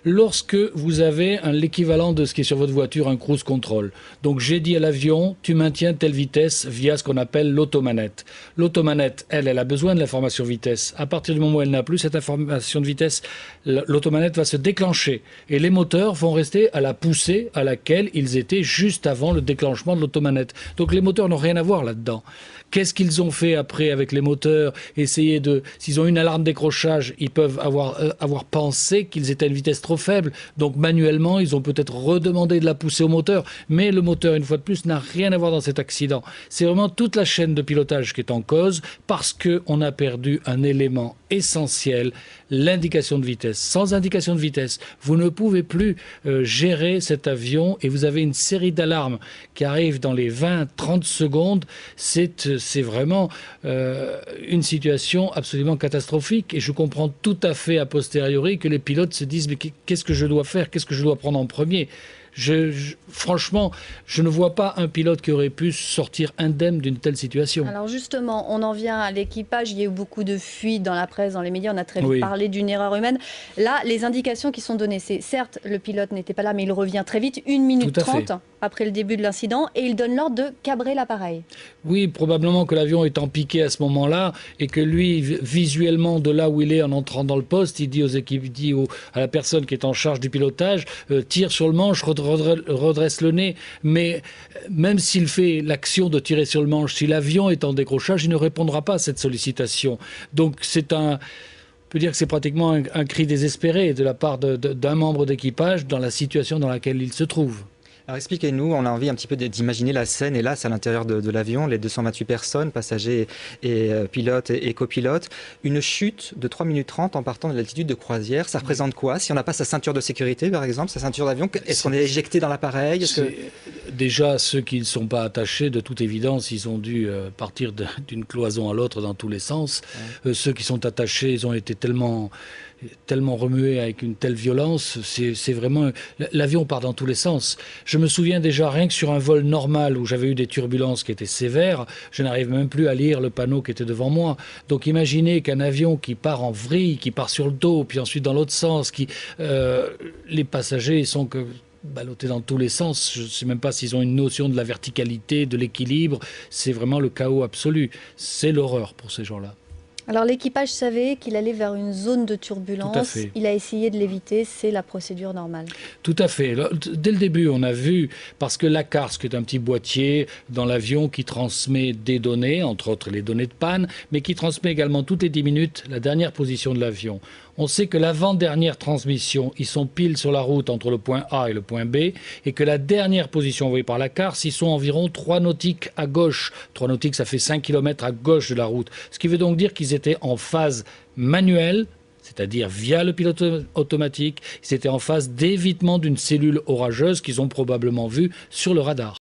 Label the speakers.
Speaker 1: lorsque vous avez l'équivalent de ce qui est sur votre voiture, un cruise control. Donc j'ai dit à l'avion, tu maintiens telle vitesse via ce qu'on appelle l'automanette. L'automanette, elle a besoin de l'information vitesse. À partir du moment où elle n'a plus cette information de vitesse, l'automanette va se déclencher. Et les moteurs vont rester à la poussée à laquelle ils étaient juste avant le déclenchement de l'automanette. Donc les moteurs n'ont rien à voir là-dedans. Qu'est-ce qu'ils ont fait après avec les moteurs? S'ils ont une alarme décrochage, ils peuvent avoir pensé qu'ils étaient à une vitesse trop faible. Donc manuellement, ils ont peut-être redemandé de la pousser au moteur. Mais le moteur, une fois de plus, n'a rien à voir dans cet accident. C'est vraiment toute la chaîne de pilotage qui est en cause parce qu'on a perdu un élément essentiel, l'indication de vitesse. Sans indication de vitesse, vous ne pouvez plus gérer cet avion et vous avez une série d'alarmes qui arrivent dans les 20-30 secondes. C'est vraiment une situation absolument catastrophique et je comprends tout à fait a posteriori que les pilotes se disent mais qu'est-ce que je dois faire, qu'est-ce que je dois prendre en premier? Franchement, je ne vois pas un pilote qui aurait pu sortir indemne d'une telle situation.
Speaker 2: Alors justement, on en vient à l'équipage. Il y a eu beaucoup de fuites dans la presse, dans les médias. On a très vite parlé d'une erreur humaine. Là, les indications qui sont données, c'est certes, le pilote n'était pas là, mais il revient très vite, 1 minute 30 après le début de l'incident, et il donne l'ordre de cabrer l'appareil.
Speaker 1: Oui, probablement que l'avion est en piqué à ce moment-là, et que lui, visuellement, de là où il est en entrant dans le poste, il dit aux équipes, à la personne qui est en charge du pilotage, tire sur le manche, redresse le nez. Mais même s'il fait l'action de tirer sur le manche, si l'avion est en décrochage, il ne répondra pas à cette sollicitation. Donc c'est on peut dire que c'est pratiquement un cri désespéré de la part d'un membre d'équipage dans la situation dans laquelle il se trouve.
Speaker 3: Alors expliquez-nous, on a envie un petit peu d'imaginer la scène, hélas, à l'intérieur de l'avion, les 228 personnes, passagers et pilotes et copilotes. Une chute de 3 minutes 30 en partant de l'altitude de croisière, ça représente quoi? Si on n'a pas sa ceinture de sécurité, par exemple, sa ceinture d'avion, est-ce qu'on est éjecté dans l'appareil?
Speaker 1: Déjà, ceux qui ne sont pas attachés, de toute évidence, ils ont dû partir d'une cloison à l'autre dans tous les sens. Ceux qui sont attachés, ils ont été tellement remué avec une telle violence, c'est vraiment... L'avion part dans tous les sens. Je me souviens déjà, rien que sur un vol normal où j'avais eu des turbulences qui étaient sévères, je n'arrive même plus à lire le panneau qui était devant moi. Donc imaginez qu'un avion qui part en vrille, qui part sur le dos, puis ensuite dans l'autre sens, les passagers sont ballottés dans tous les sens. Je ne sais même pas s'ils ont une notion de la verticalité, de l'équilibre. C'est vraiment le chaos absolu. C'est l'horreur pour ces gens-là.
Speaker 2: Alors l'équipage savait qu'il allait vers une zone de turbulence, il a essayé de l'éviter, c'est la procédure normale.
Speaker 1: Tout à fait. Dès le début, on a vu, parce que l'ACARS, qui est un petit boîtier dans l'avion qui transmet des données, entre autres les données de panne, mais qui transmet également toutes les 10 minutes la dernière position de l'avion. On sait que l'avant-dernière transmission, ils sont pile sur la route entre le point A et le point B, et que la dernière position envoyée par l'ACARS, ils sont environ 3 nautiques à gauche. 3 nautiques, ça fait 5 km à gauche de la route. Ce qui veut donc dire qu'ils étaient en phase manuelle, c'est-à-dire via le pilote automatique, ils étaient en phase d'évitement d'une cellule orageuse qu'ils ont probablement vue sur le radar.